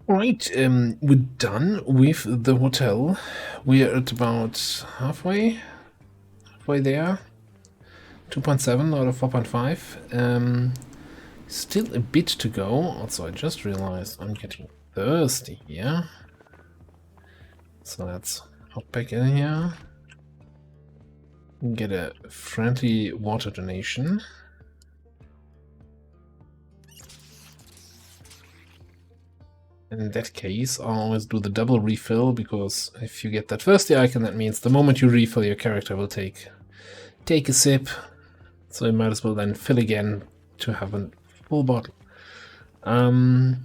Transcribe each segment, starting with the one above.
Right, we're done with the hotel. We're at about halfway there. 2.7 out of 4.5. Still a bit to go. Also, I just realized I'm getting thirsty here. So let's hop back in here. Get a friendly water donation. In that case, I'll always do the double refill, because if you get that thirsty icon, that means the moment you refill, your character will take a sip. So you might as well then fill again to have a full bottle. I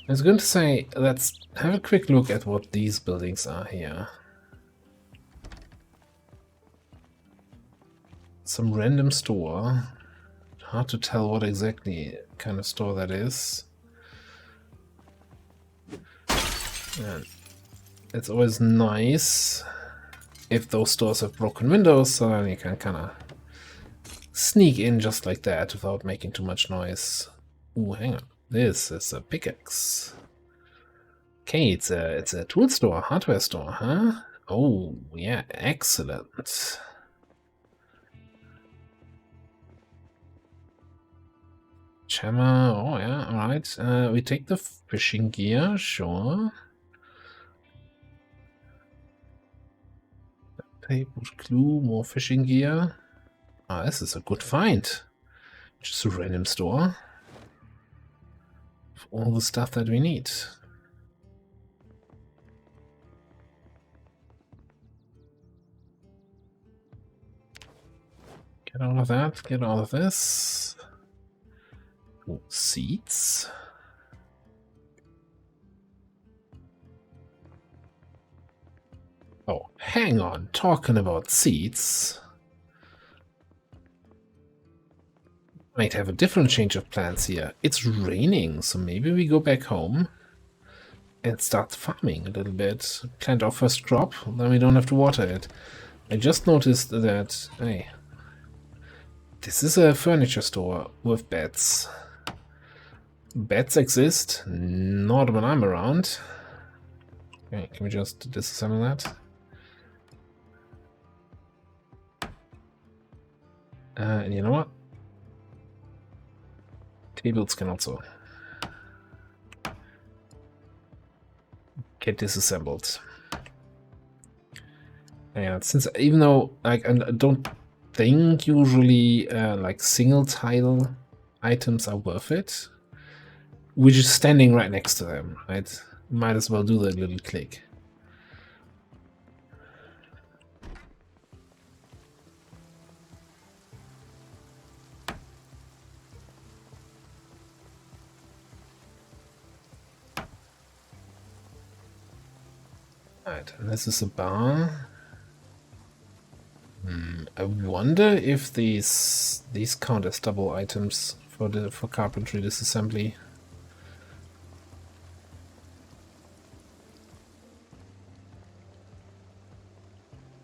was going to say, let's have a quick look at what these buildings are here. Some random store. Hard to tell what exactly kind of store that is. And it's always nice if those stores have broken windows, so then you can kind of sneak in just like that without making too much noise. Ooh, hang on. This is a pickaxe. Okay, it's a tool store, hardware store, huh? Oh, yeah, excellent. Jammer, oh yeah, alright. We take the fishing gear, sure. Paper clue, more fishing gear. Ah, this is a good find. Just a random store. For all the stuff that we need. Get all of that, get all of this. Ooh, seeds. Oh, hang on, talking about seeds. Might have a different change of plans here. It's raining, so maybe we go back home and start farming a little bit. Plant our first crop, then we don't have to water it. I just noticed that, hey, this is a furniture store with beds. Beds exist, not when I'm around. Okay, can we just disassemble that? And you know what? Tables can also get disassembled. And since, even though like I don't think usually like single tile items are worth it, we're just standing right next to them, right? Might as well do that little click. Right, and this is a bar. I wonder if these count as double items for carpentry disassembly.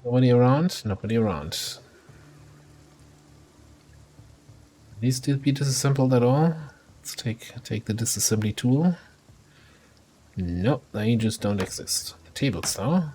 Nobody around? Nobody around. These still be disassembled at all? Let's take the disassembly tool. Nope, they just don't exist. The tables though.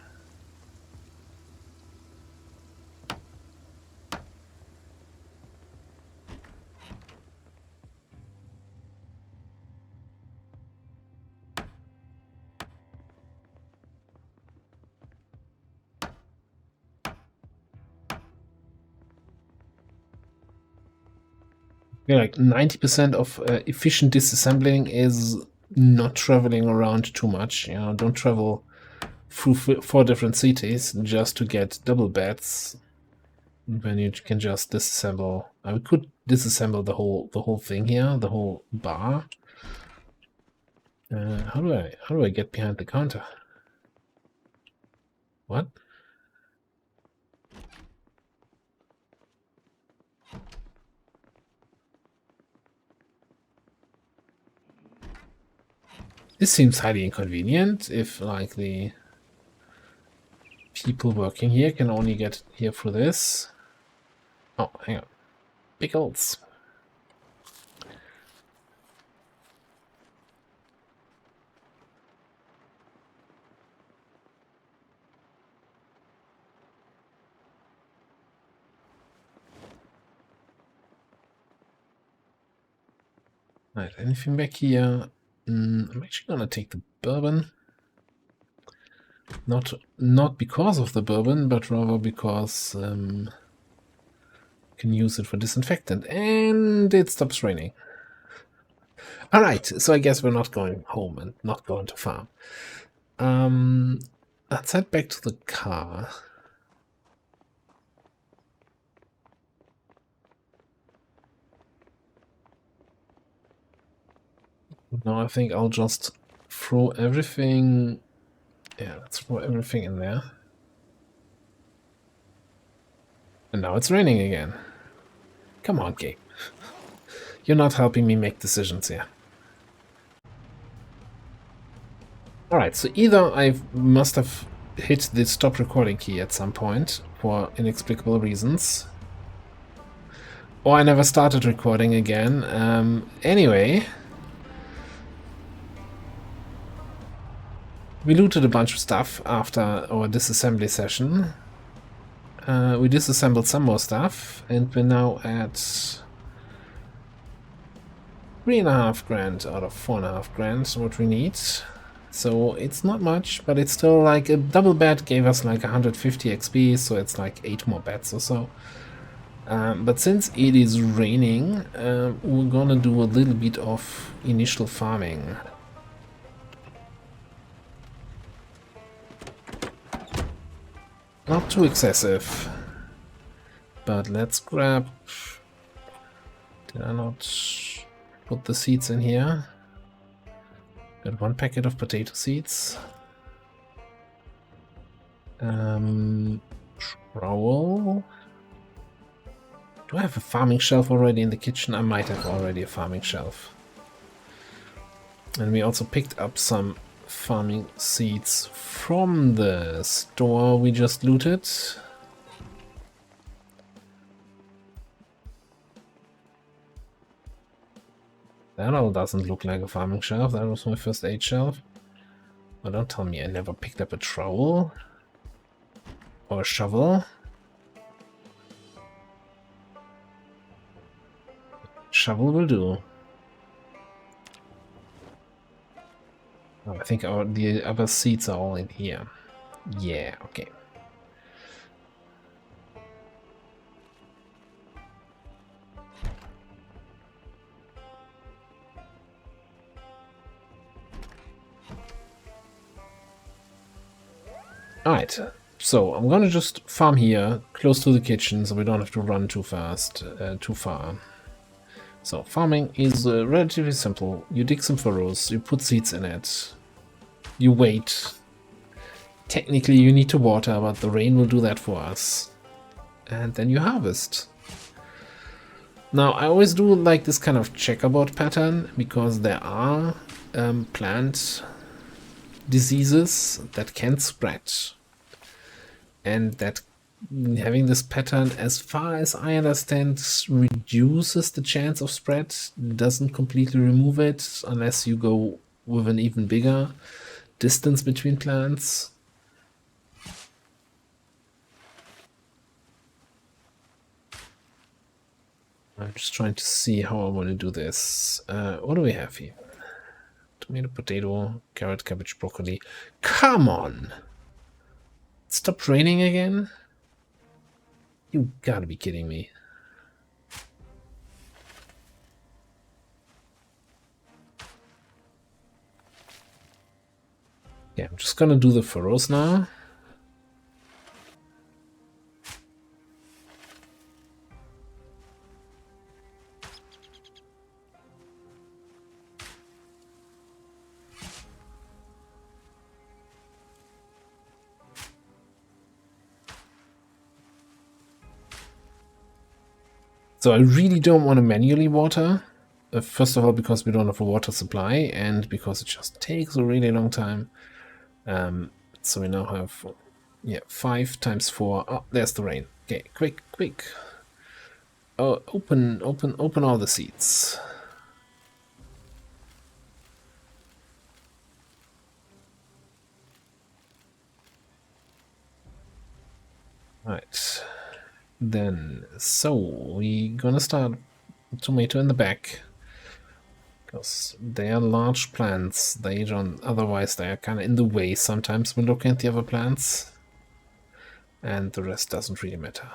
Yeah, like 90% of efficient disassembling is not traveling around too much. You know, don't travel through 4 different cities just to get double beds. When you can just disassemble. I could disassemble the whole thing here, the whole bar. How do I get behind the counter? What? This seems highly inconvenient if, like, the people working here can only get here through this. Oh, hang on. Pickles. Right, anything back here? I'm actually gonna take the bourbon. Not because of the bourbon, but rather because can use it for disinfectant. And it stops raining. Alright, so I guess we're not going home and not going to farm. Let's head back to the car. Now I think I'll just throw everything... Yeah, let's throw everything in there. And now it's raining again. Come on, game. You're not helping me make decisions here. Alright, so either I must have hit the stop recording key at some point for inexplicable reasons, or I never started recording again. Anyway, we looted a bunch of stuff after our disassembly session. We disassembled some more stuff, and we're now at 3.5 grand out of 4.5 grand, what we need. So it's not much, but it's still like a double bed gave us like 150 XP, so it's like 8 more beds or so. But since it is raining, we're gonna do a little bit of initial farming. Not too excessive, but let's grab... Did I not put the seeds in here? Got 1 packet of potato seeds. Trowel. Do I have a farming shelf already in the kitchen? I might have already a farming shelf. And we also picked up some farming seeds from the store we just looted. That all doesn't look like a farming shelf. That was my first aid shelf. Well, don't tell me I never picked up a trowel or a shovel. Shovel will do. Oh, I think the other seeds are all in here. Yeah, okay. Alright, so I'm gonna just farm here, close to the kitchen, so we don't have to run too fast, too far. So farming is relatively simple. You dig some furrows, you put seeds in it, you wait. Technically you need to water, but the rain will do that for us. And then you harvest. Now I always do like this kind of checkerboard pattern, because there are plant diseases that can spread. And that having this pattern, as far as I understand, reduces the chance of spread, doesn't completely remove it, unless you go with an even bigger distance between plants. I'm just trying to see how I want to do this. What do we have here? Tomato, potato, carrot, cabbage, broccoli. Come on! It stopped raining again? You gotta be kidding me. Yeah, I'm just gonna do the furrows now. So I really don't want to manually water. First of all, because we don't have a water supply, and because it just takes a really long time. So we now have, yeah, 5 times 4. Oh, there's the rain. Okay, quick, quick. Oh, open all the seats. Right. Then, so we're gonna start tomato in the back. Because they are large plants. They don't. Otherwise, they are kind of in the way sometimes when looking at the other plants. And the rest doesn't really matter.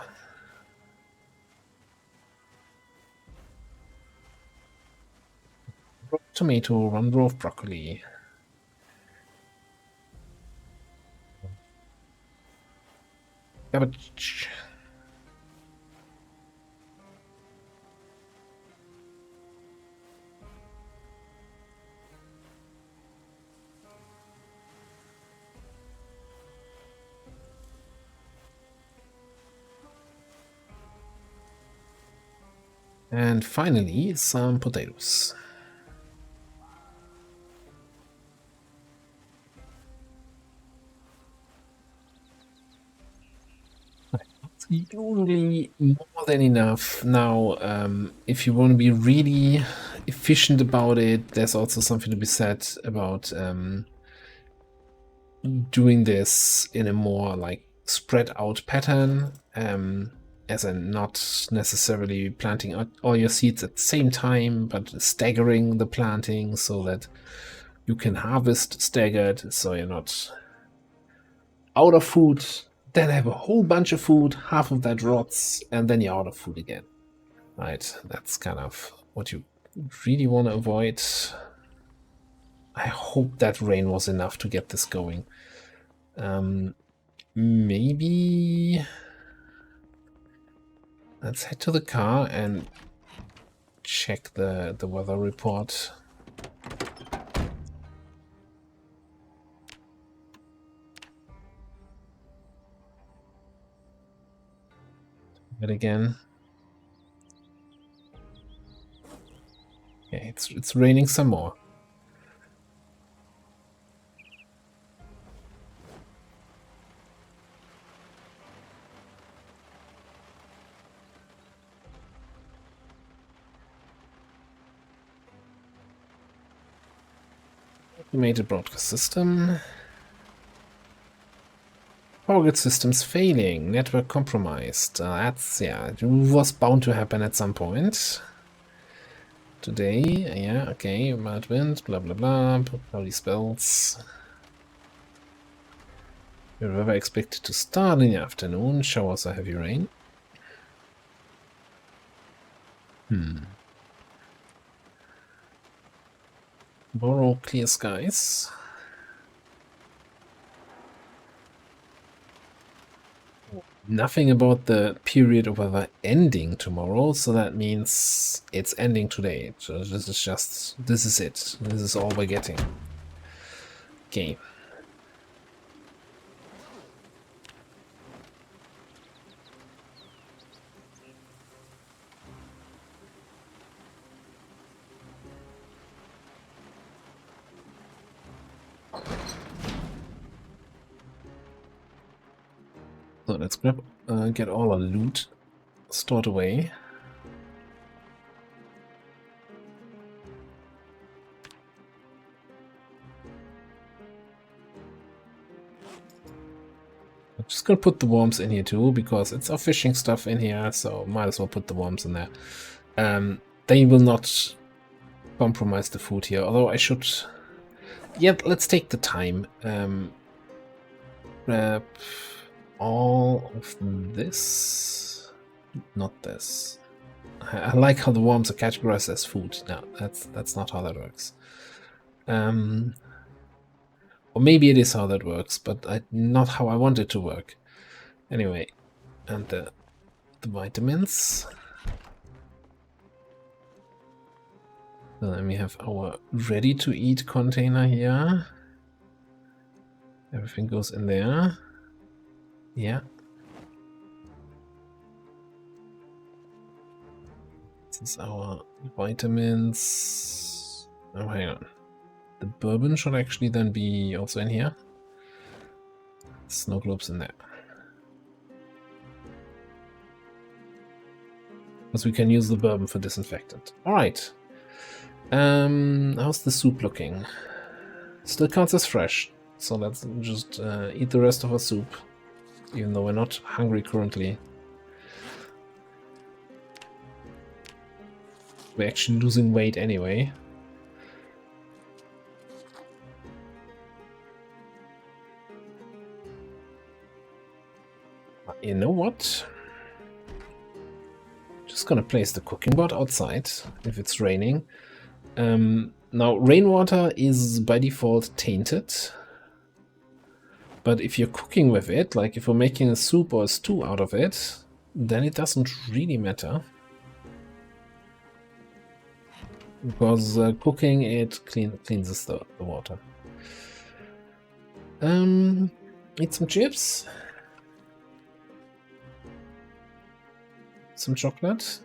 Tomato, one row of broccoli. Cabbage. And finally, some potatoes. Usually more than enough. Now, if you want to be really efficient about it, there's also something to be said about doing this in a more like spread out pattern, as in not necessarily planting all your seeds at the same time, but staggering the planting so that you can harvest staggered, so you're not out of food, then have a whole bunch of food, half of that rots, and then you're out of food again. Right, that's kind of what you really want to avoid. I hope that rain was enough to get this going. Maybe let's head to the car and check the weather report. But again, okay, it's raining some more. Automated broadcast system. Power grid systems failing. Network compromised. That's, yeah, it was bound to happen at some point. Today, yeah, okay, bad wind, blah blah blah, cloudy spells. DerAva expected to start in the afternoon, showers or heavy rain. Tomorrow, clear skies. Nothing about the period of weather ending tomorrow, so that means it's ending today. So this is it. This is all we're getting. Okay. So let's grab, get all our loot stored away. I'm just gonna put the worms in here too, because it's our fishing stuff in here, so might as well put the worms in there. They will not compromise the food here, although I should... Yeah, let's take the time. Grab all of this. Not this. I like how the worms are categorized as food. No, that's not how that works. Or maybe it is how that works, but not how I want it to work. Anyway, and the vitamins. So then we have our ready-to-eat container here. Everything goes in there. Yeah. This is our vitamins. Oh, hang on. The bourbon should actually then be also in here. Snow globes in there. Because we can use the bourbon for disinfectant. Alright. How's the soup looking? Still counts as fresh. So let's just eat the rest of our soup. Even though we're not hungry currently. We're actually losing weight anyway. You know what? Just gonna place the cooking pot outside if it's raining. Now, rainwater is by default tainted. But if you're cooking with it, like if you're making a soup or a stew out of it, then it doesn't really matter. Because cooking, it cleanses the water. Eat some chips. Some chocolate.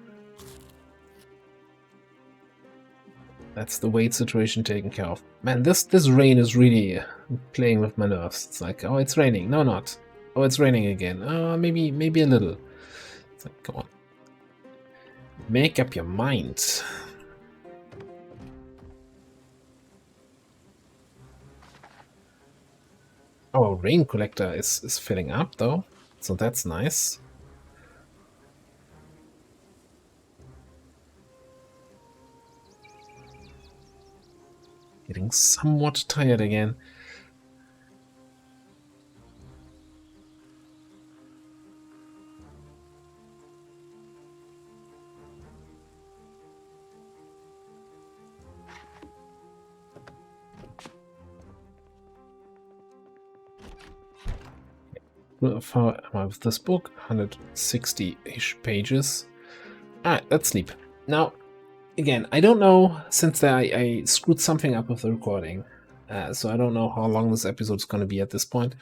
That's the weight situation taken care of. Man, this rain is really playing with my nerves. It's like, oh, it's raining. No, not. Oh, it's raining again. Maybe a little. It's like, come on. Make up your mind. Our rain collector is filling up though, so that's nice. Getting somewhat tired again. How far am I with this book? 160-ish pages. Alright, let's sleep. Now, again, I don't know, since I screwed something up with the recording, so I don't know how long this episode is going to be at this point.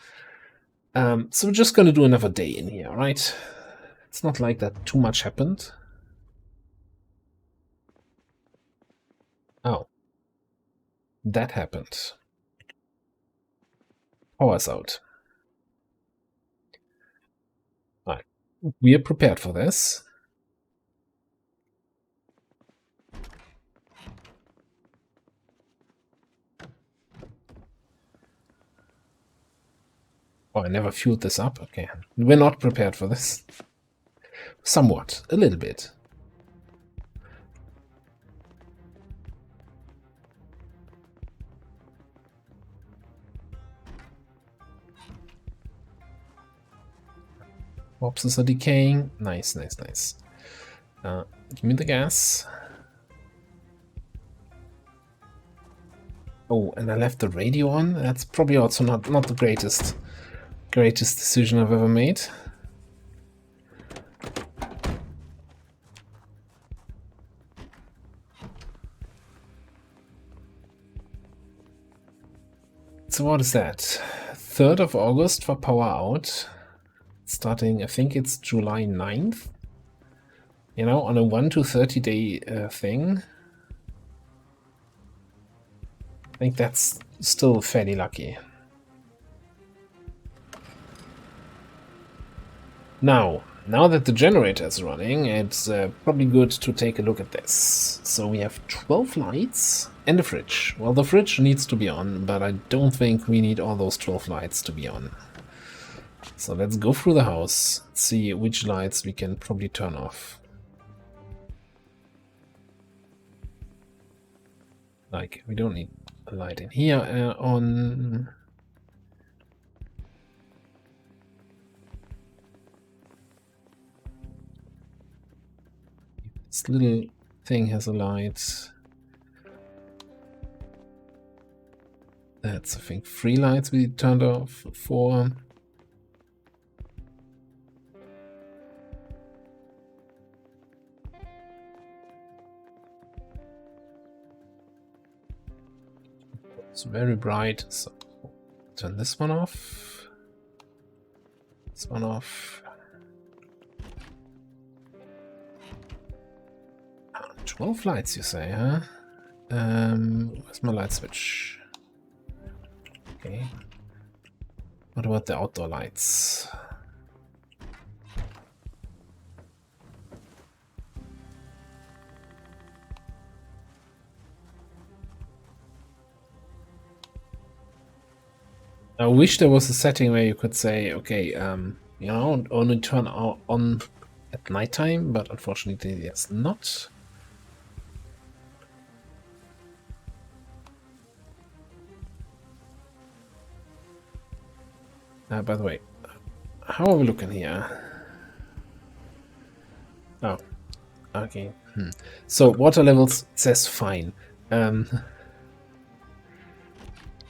So we're just going to do another day in here, right? It's not like that too much happened. Oh. That happened. Power's out. Alright. We are prepared for this. Oh, I never fueled this up. Okay. We're not prepared for this. Somewhat. A little bit. Corpses are decaying. Nice, nice, nice. Give me the gas. Oh, and I left the radio on. That's probably also not the greatest decision I've ever made. So what is that? 3rd of August for power out. Starting, I think it's July 9th. You know, on a 1 to 30 day thing. I think that's still fairly lucky. Now that the generator is running, it's probably good to take a look at this. So we have 12 lights and a fridge. Well, the fridge needs to be on, but I don't think we need all those 12 lights to be on. So let's go through the house, see which lights we can probably turn off. Like, we don't need a light in here on. This little thing has a light. That's, I think, 3 lights we turned off, 4. It's very bright, so turn this one off. This one off. 12 lights, you say, huh? Where's my light switch? Okay. What about the outdoor lights? I wish there was a setting where you could say, okay, you know, only turn on at nighttime, but unfortunately there's not. By the way, how are we looking here? Okay. So water levels says fine.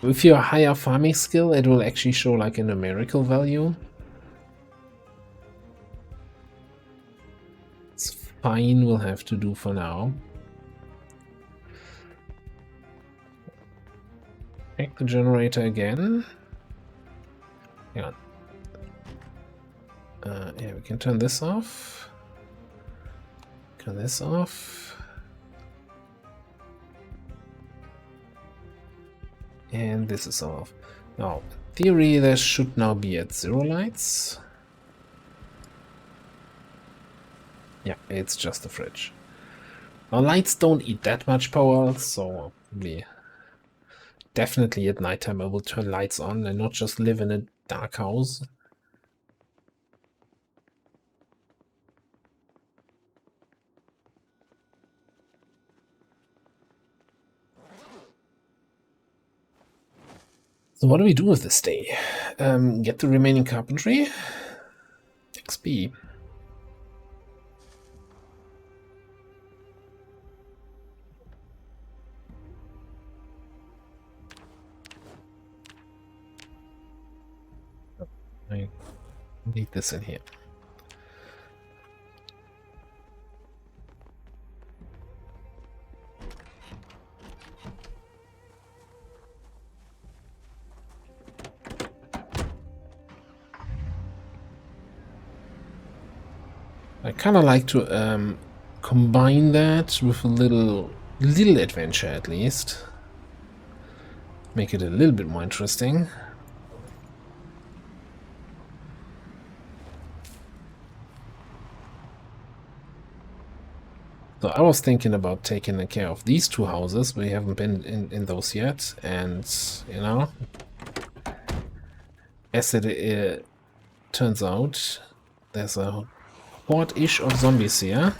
With your higher farming skill, it will actually show like a numerical value. It's fine, we'll have to do for now. Check the generator again. Hang on. Yeah, we can turn this off. Turn this off. And this is off. Now, in theory, there should now be at 0 lights. Yeah, it's just the fridge. Now, lights don't eat that much power, so probably definitely at nighttime I will turn lights on and not just live in a dark house. So what do we do with this day? Get the remaining carpentry. XP. I need this in here. I kind of like to combine that with a little adventure at least. Make it a little bit more interesting. So I was thinking about taking care of these two houses. We haven't been in those yet. And, you know, as it turns out, there's a horde-ish of zombies here.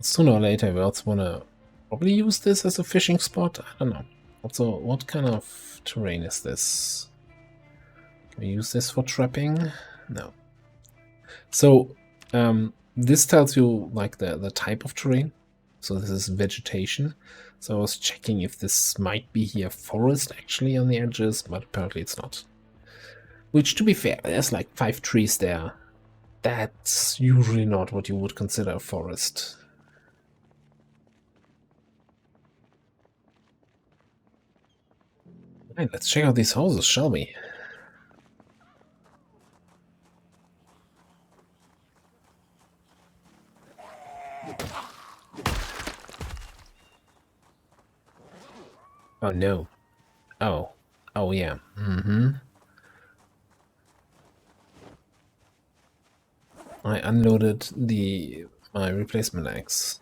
Sooner or later, we also want to probably use this as a fishing spot. I don't know. Also, what kind of terrain is this? Can we use this for trapping? No. So, this tells you like the type of terrain. So this is vegetation. So I was checking if this might be here forest actually on the edges, but apparently it's not. Which, to be fair, there's like 5 trees there. That's usually not what you would consider a forest. Right, let's check out these houses, shall we? Oh no. Oh. Oh yeah. I unloaded my replacement axe.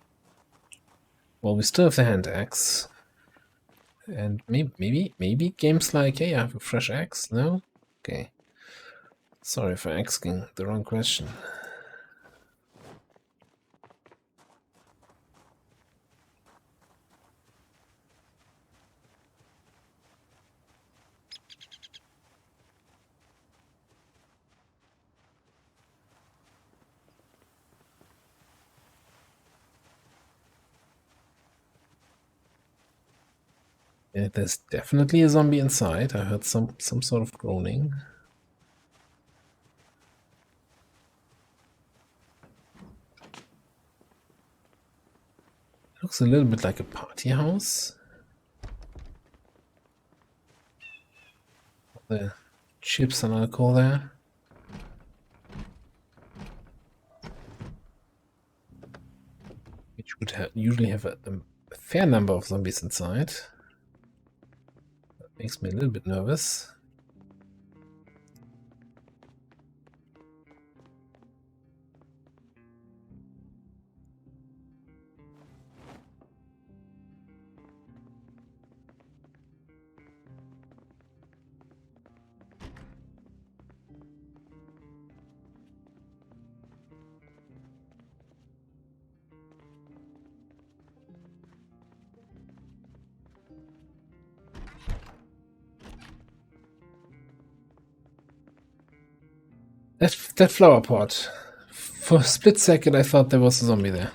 Well, we still have the hand axe. And maybe games like, hey, I have a fresh axe? No? Okay. Sorry for asking the wrong question. Yeah, there's definitely a zombie inside. I heard some sort of groaning. Looks a little bit like a party house. The chips and alcohol there. Which would usually have a fair number of zombies inside. That makes me a little bit nervous. That flower pot. For a split second, I thought there was a zombie there.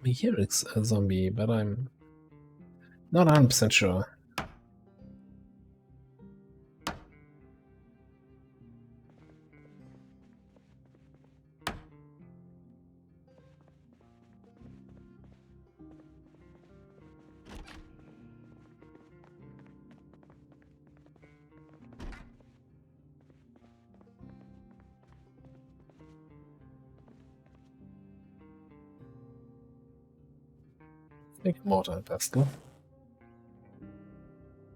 Here it's a zombie, but I'm not 100% sure. Make mortar and pestle.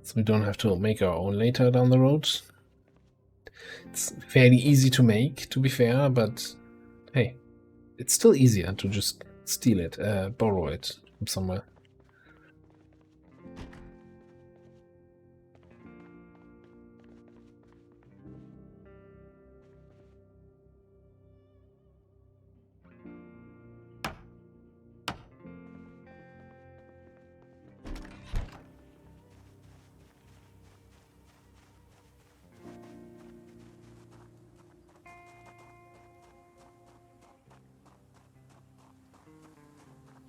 So we don't have to make our own later down the road. It's fairly easy to make, to be fair, but hey, it's still easier to just steal it, borrow it from somewhere.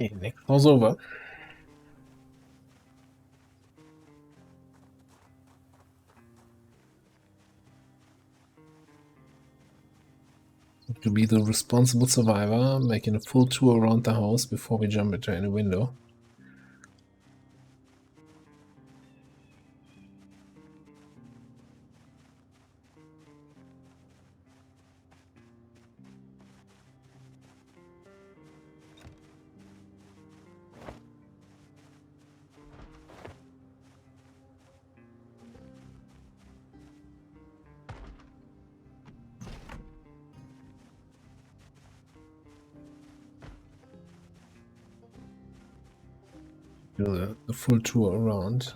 Okay, next was over. To be the responsible survivor, making a full tour around the house before we jump into any window. Do the full tour around.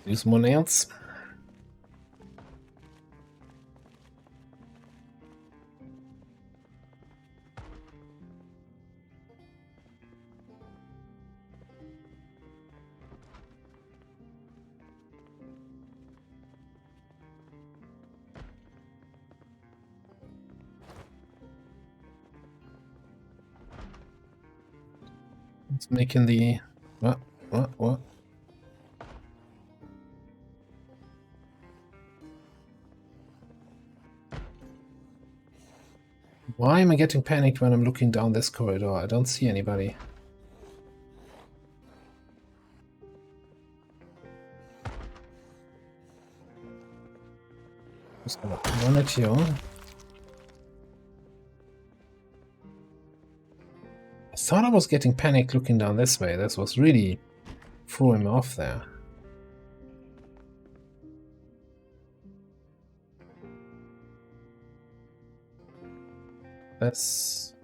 Use more nails. It's making the what? Why am I getting panicked when I'm looking down this corridor? I don't see anybody. Just gonna run at you. I thought I was getting panicked looking down this way. This was really throwing me off there. That's...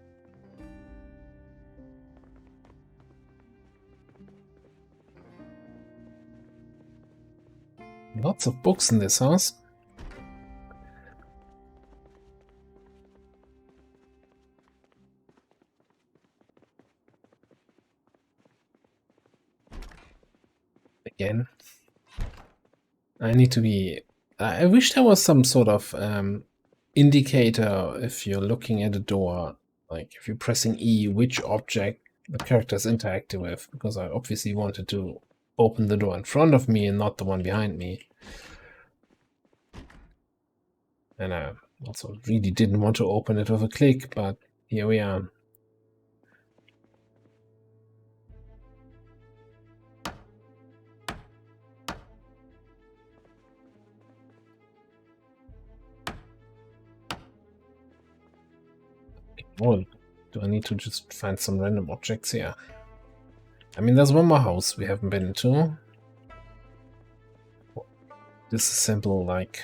lots of books in this house. Again. I need to be... I wish there was some sort of indicator if you're looking at a door, like if you're pressing E, which object the character is interacting with, because I obviously wanted to open the door in front of me and not the one behind me. And I also really didn't want to open it with a click, but here we are. Oh, do I need to just find some random objects here? I mean, there's one more house we haven't been into. disassemble like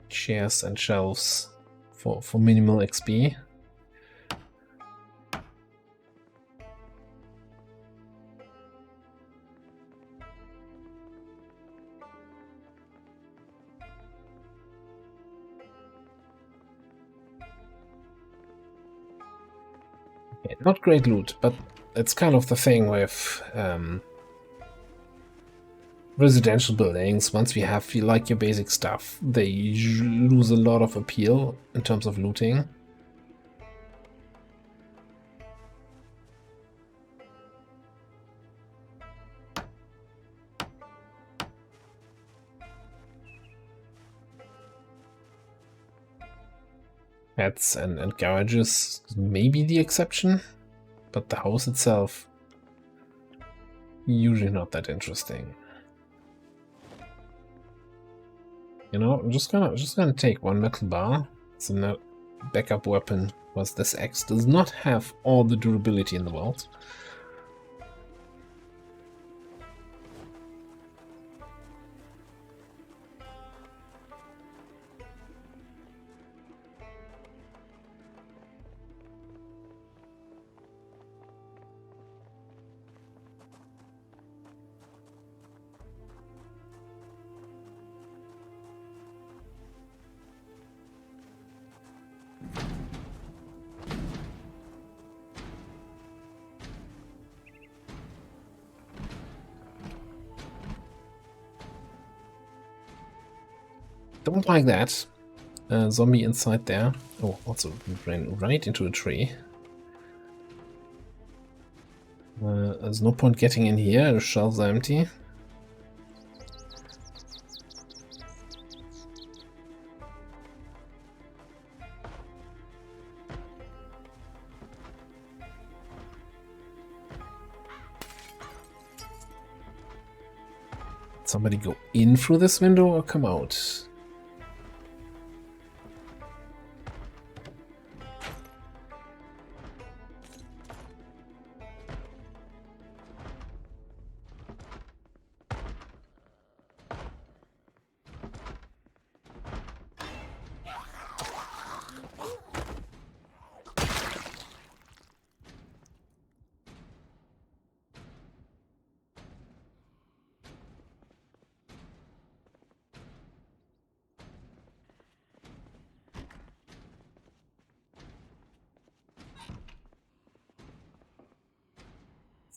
chairs and shelves for minimal XP. Okay, not great loot, but it's kind of the thing with residential buildings. Once we have like your basic stuff, they lose a lot of appeal in terms of looting. Pets and garages may be the exception, but the house itself usually not that interesting. You know, I'm just gonna take one metal bar. It's a backup weapon, because this axe does not have all the durability in the world. Don't like that. Zombie inside there. Oh, also ran right into a tree. There's no point getting in here. The shelves are empty. Somebody go in through this window or come out?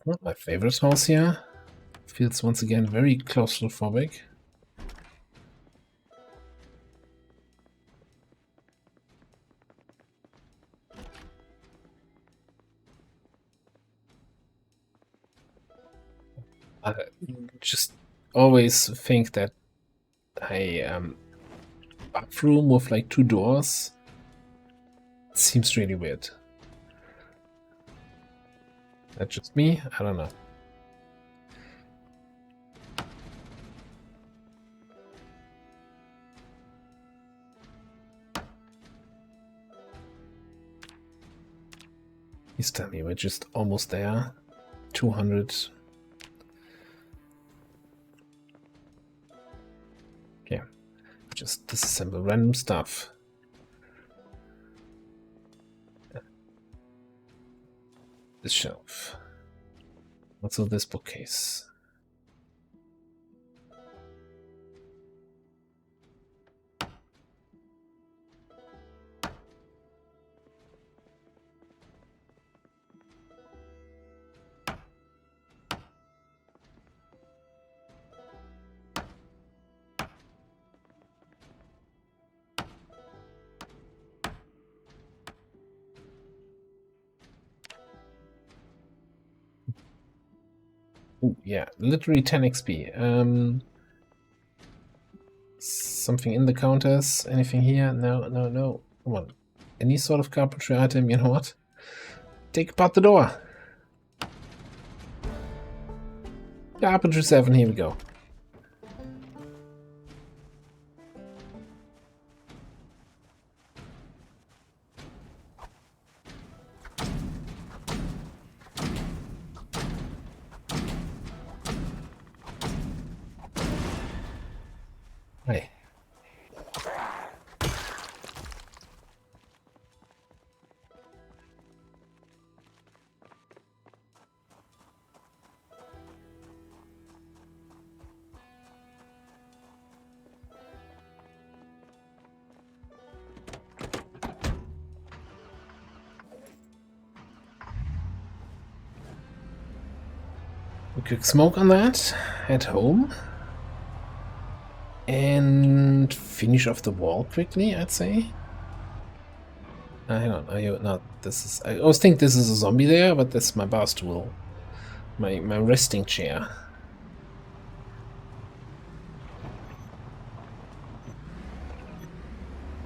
Not my favorite house here. Feels once again very claustrophobic. I just always think that a bathroom with like 2 doors seems really weird. That's just me? I don't know. Please tell me we're just almost there. 200. Okay. Just disassemble random stuff. This shelf. Also this bookcase. Ooh, yeah, literally 10 XP. Something in the counters? Anything here? No, no, no. Come on. Any sort of carpentry item, you know what? Take apart the door. Carpentry 7, here we go. Hi. A quick smoke on that. At home. And finish off the wall quickly, I'd say. Hang on, are you not? This is. I always think this is a zombie there, but that's my bar stool, my resting chair.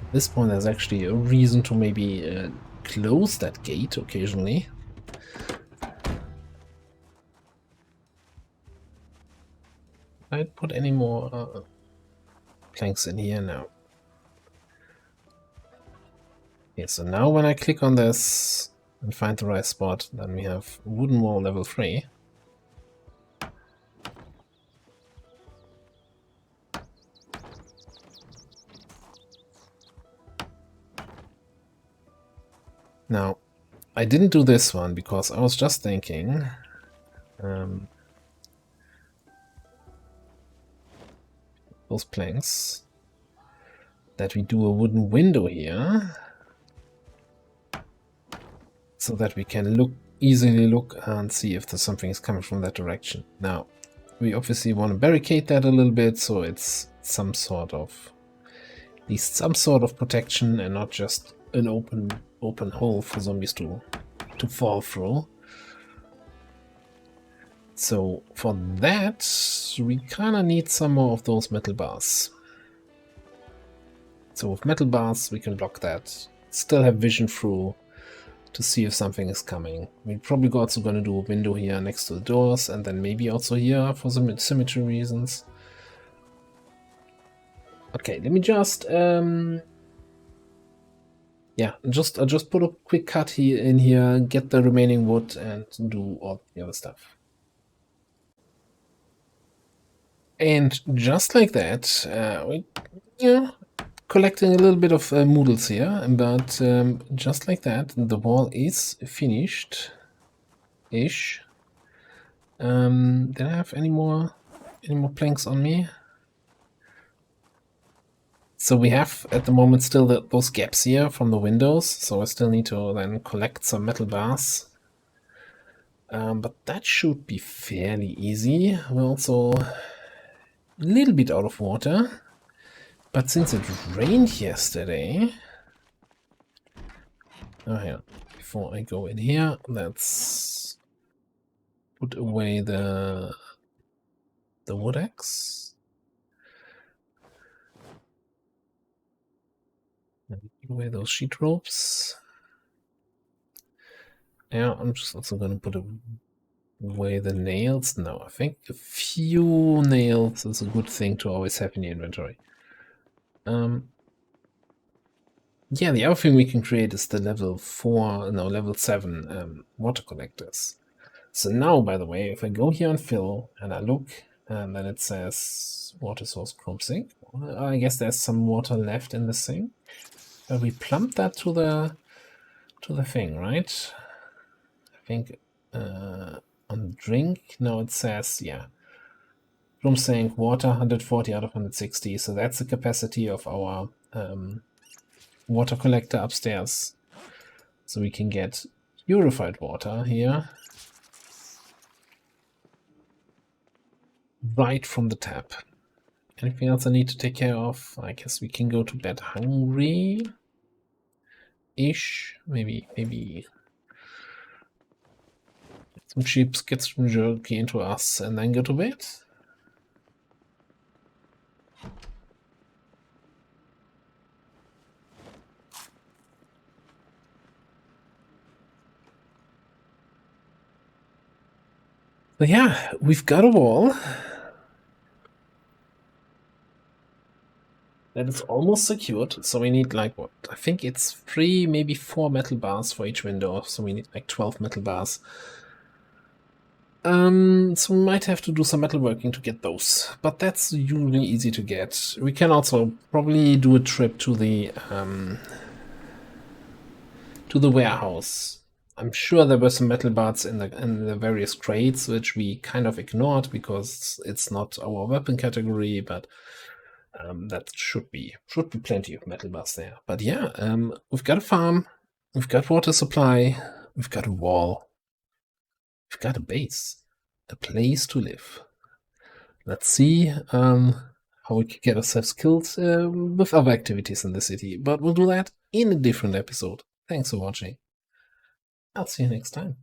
At this point, there's actually a reason to maybe close that gate occasionally. I'd put any more planks in here now. Okay, so now when I click on this and find the right spot, then we have wooden wall level 3. Now, I didn't do this one because I was just thinking those planks that we do a wooden window here so that we can easily look and see if there's something is coming from that direction. Now, we obviously want to barricade that a little bit so it's some sort of, at least some sort of protection and not just an open hole for zombies to fall through. So for that, we kind of need some more of those metal bars. So with metal bars, we can block that, still have vision through to see if something is coming. We're probably also going to do a window here next to the doors, and then maybe also here for some symmetry reasons. Okay, let me just I'll just put a quick cut here in here, get the remaining wood, and do all the other stuff. And just like that, collecting a little bit of moodles here, but just like that, the wall is finished-ish. Did I have any more planks on me? So we have at the moment still those gaps here from the windows, so I still need to then collect some metal bars. But that should be fairly easy. We're also a little bit out of water, but since it rained yesterday... Oh yeah, before I go in here, let's put away the wood axe. And put away those sheet ropes. Yeah, I'm just also going to put away the nails. No, I think a few nails is a good thing to always have in the inventory. Yeah, the other thing we can create is the level 7 water collectors. So now, by the way, if I go here and fill and I look, and then it says water source chrome sink. I guess there's some water left in the sink. But we plump that to the thing, right? I think on drink, now it says, yeah, chrome sink, water 140 out of 160. So that's the capacity of our water collector upstairs. So we can get purified water here right from the tap. Anything else I need to take care of? I guess we can go to bed hungry-ish. Maybe some chips, get some jerky into us, and then go to bed. But yeah, we've got a wall that is almost secured. So we need like what? I think it's 3, maybe 4 metal bars for each window. So we need like 12 metal bars. So we might have to do some metalworking to get those, but that's usually easy to get. We can also probably do a trip to the warehouse. I'm sure there were some metal parts in the various crates, which we kind of ignored because it's not our weapon category, but that should be plenty of metal bars there. But yeah, we've got a farm, we've got water supply, we've got a wall, we've got a base, a place to live. Let's see how we can get ourselves killed with other activities in the city, but we'll do that in a different episode. Thanks for watching. I'll see you next time.